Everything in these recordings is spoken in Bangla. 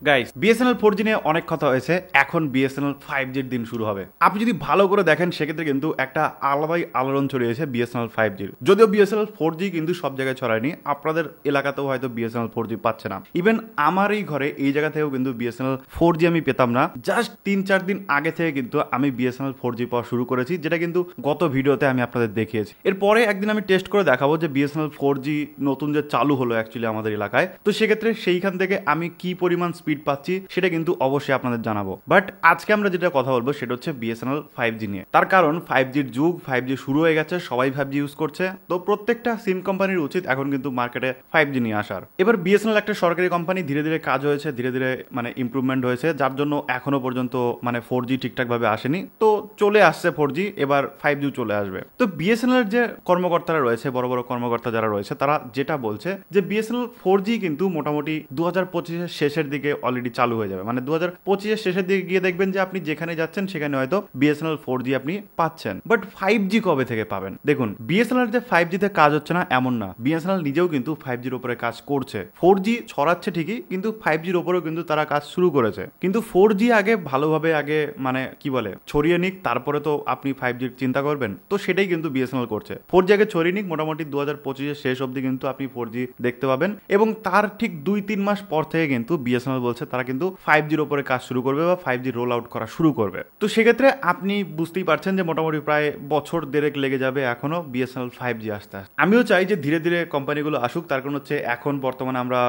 গাইস, বিএসএনএল 4G নিয়ে অনেক কথা হয়েছে, এখন বিএসএনএল 5Gর দিন শুরু হবে। আপনি যদি ভালো করে দেখেন সেক্ষেত্রে কিন্তু একটা আলাদাই আলোড়ন ছড়িয়েছে বিএসএনএল 5Gর। যদিও বিএসএনএল 4G কিন্তু সব জায়গায় ছড়ায়নি, আপনাদের এলাকাতেও হয়তো বিএসএনএল 4G পাচ্ছে না। ইভেন আমার এই ঘরে এই জায়গা থেকেও কিন্তু বিএসএনএল 4G আমি পেতাম না। জাস্ট 3-4 দিন আগে থেকে কিন্তু আমি বিএসএনএল 4G পাওয়া শুরু করেছি, যেটা কিন্তু গত ভিডিওতে আমি আপনাদের দেখিয়েছি। এরপরে একদিন আমি টেস্ট করে দেখাবো যে বিএসএনএল 4G নতুন যে চালু হলো অ্যাকচুয়ালি আমাদের এলাকায়, তো সেক্ষেত্রে সেইখান থেকে আমি কি পরিমাণ স্পিড পাচ্ছি সেটা কিন্তু অবশ্যই আপনাদের জানাবো। বাট আজকে আমরা যেটা কথা বলবো সেটা হচ্ছে বিএসএনএল 5G নিয়ে। তার কারণ 5Gর যুগ, 5G শুরু হয়ে গেছে, সবাই 5G ইউজ করছে। তো প্রত্যেকটা সিম কোম্পানির উচিত এখন কিন্তু মার্কেটে 5G নিয়ে আসার। এবার বিএসএনএল একটা সরকারি কোম্পানি, ধীরে ধীরে কাজ হয়েছে, ধীরে ধীরে মানে ইমপ্রুভমেন্ট হয়েছে, যার জন্য এখনো পর্যন্ত মানে 4G ঠিকঠাক ভাবে আসেনি। তো চলে আসছে 4G, এবার 5G চলে আসবে। তো বিএসএনএল এর যে কর্মকর্তারা রয়েছে, বড় বড় কর্মকর্তা যারা রয়েছে, তারা যেটা বলছে যে বিএসএনএল 4G কিন্তু মোটামুটি 2025-এর শেষের দিকে অলরেডি চালু হয়ে যাবে। মানে 2025-এর শেষের দিকে গিয়ে দেখবেন যে আপনি যেখানে যাচ্ছেন সেখানে হয়তো বিএসএনএল 4G আপনি পাচ্ছেন। বাট 5G কবে থেকে পাবেন? দেখুন, বিএসএনএল যে 5G তে কাজ হচ্ছে না এমন না, বিএসএনএল নিজেও কিন্তু 5Gর উপরে কাজ করছে। 4G ছড়াচ্ছে ঠিকই, কিন্তু 5Gর উপরেও কিন্তু তারা কাজ শুরু করেছে। কিন্তু 4G আগে ভালোভাবে আগে মানে কি বলে ছড়িয়ে নিক, তারপরে তো আপনি 5Gর চিন্তা করবেন। তো সেটাই কিন্তু বিএসএনএল করছে। 4G আগে ছড়িয়ে নিক, মোটামুটি 2025-এর শেষ অবধি কিন্তু আপনি 4G দেখতে পাবেন, এবং তার ঠিক 2-3 মাস পর থেকে কিন্তু বিএসএনএল বলছে তারা কিন্তু 5Gর উপরে কাজ শুরু করবে বা 5G রোল আউট করা শুরু করবে। তো সেক্ষেত্রে আপনি বুঝতেই পারছেন যে মোটামুটি প্রায় বছর দেড়েক লেগে যাবে এখনো বিএসএনএল 5G আসতে। আমিও চাই যে ধীরে ধীরে কোম্পানিগুলো আসুক, তার কারণ হচ্ছে এখন বর্তমানে আমরা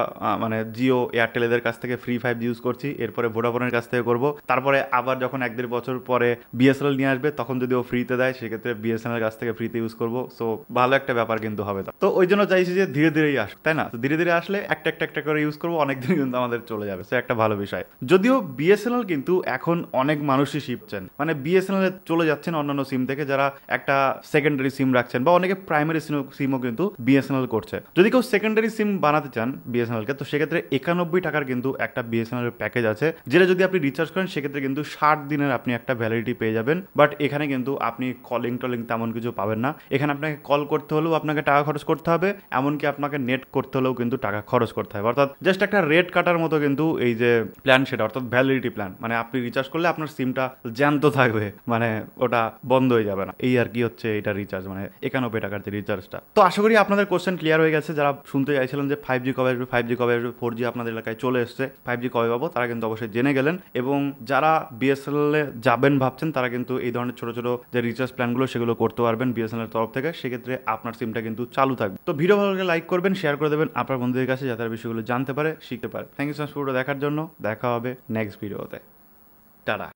মানে জিও, এয়ারটেল এদের কাছ থেকে ফ্রি 5G ইউজ করছি, এরপরে ভোডাফোনের কাছ থেকে করব, তারপরে আবার যখন 1-1.5 বছর পরে বিএসএনএল নিয়ে আসবে তখন যদি ও ফ্রিতে দেয় সেক্ষেত্রে বিএসএনএল কাছ থেকে ফ্রিতে ইউজ করবো। সো ভালো একটা ব্যাপার কিন্তু হবে। তো ওই জন্য চাইছি যে ধীরে ধীরেই আসুক, তাই না? তো ধীরে ধীরে আসলে একটা একটা একটা করে ইউজ করবো, অনেকদিন কিন্তু আমাদের চলে যাবে। সে একটা ভালো বিষয়। যদিও বিএসএনএল কিন্তু এখন অনেক মানুষই শিখছেন, মানে বিএসএনএল এ চলে যাচ্ছেন অন্যান্য সিম থেকে, যারা একটা সেকেন্ডারি সিম রাখছেন বা অনেকে প্রাইমারি সিমও কিন্তু বিএসএনএল করছে। যদি কেউ সেকেন্ডারি সিম বানাতে চান বিএসএনএল কে, তো সেক্ষেত্রে 91 টাকার কিন্তু একটা বিএসএনএল এর প্যাকেজ আছে, যেটা যদি আপনি রিচার্জ করেন সেক্ষেত্রে কিন্তু 60 দিনের আপনি একটা ভ্যালিডিটি পেয়ে যাবেন। বাট এখানে কিন্তু আপনি কলিং টলিং তেমন কিছু পাবেন না। এখানে আপনাকে কল করতে হলেও আপনাকে টাকা খরচ করতে হবে, এমনকি আপনাকে নেট করতে হলেও কিন্তু টাকা খরচ করতে হবে। অর্থাৎ জাস্ট একটা রেট কাটার মতো কিন্তু এই যে প্ল্যান সেটা, অর্থাৎ ভ্যালিডিটি প্ল্যান, মানে আপনি রিচার্জ করলে আপনার সিমটা জ্যান্ত থাকবে, মানে ওটা বন্ধ হয়ে যাবে না। এই আর কি হচ্ছে এটা রিচার্জ, মানে 91 টাকার যে রিচার্জটা। তো আশা করি আপনাদের কোশ্চেন ক্লিয়ার হয়ে গেছে। যারা শুনতে চাইছিলেন যে 5G কবে আসবে, 5G কবে আসবে, 4G আপনাদের এলাকায় চলে এসছে, 5G কবে পাবো, তারা কিন্তু অবশ্যই জেনে গেলেন। এবং যারা বিএসএনএল এ যাবেন ভাবছেন, তারা কিন্তু এই ধরনের ছোট ছোট যে রিচার্জ প্ল্যানগুলো সেগুলো করতে পারবেন বিএসএনএল এর তরফ থেকে। সেক্ষেত্রে আপনার সিমটা কিন্তু চালু থাকবে। তো ভিডিও ভালো লাগলে লাইক করবেন, শেয়ার করে দেবেন আপনার বন্ধুদের কাছে, যাতে বিষয়গুলো জানতে পারে, শিখতে পারে। থ্যাংক ইউ সো মাচ পুরোটা দেখার জন্য। দেখা হবে নেক্সট ভিডিওতে। টাটা।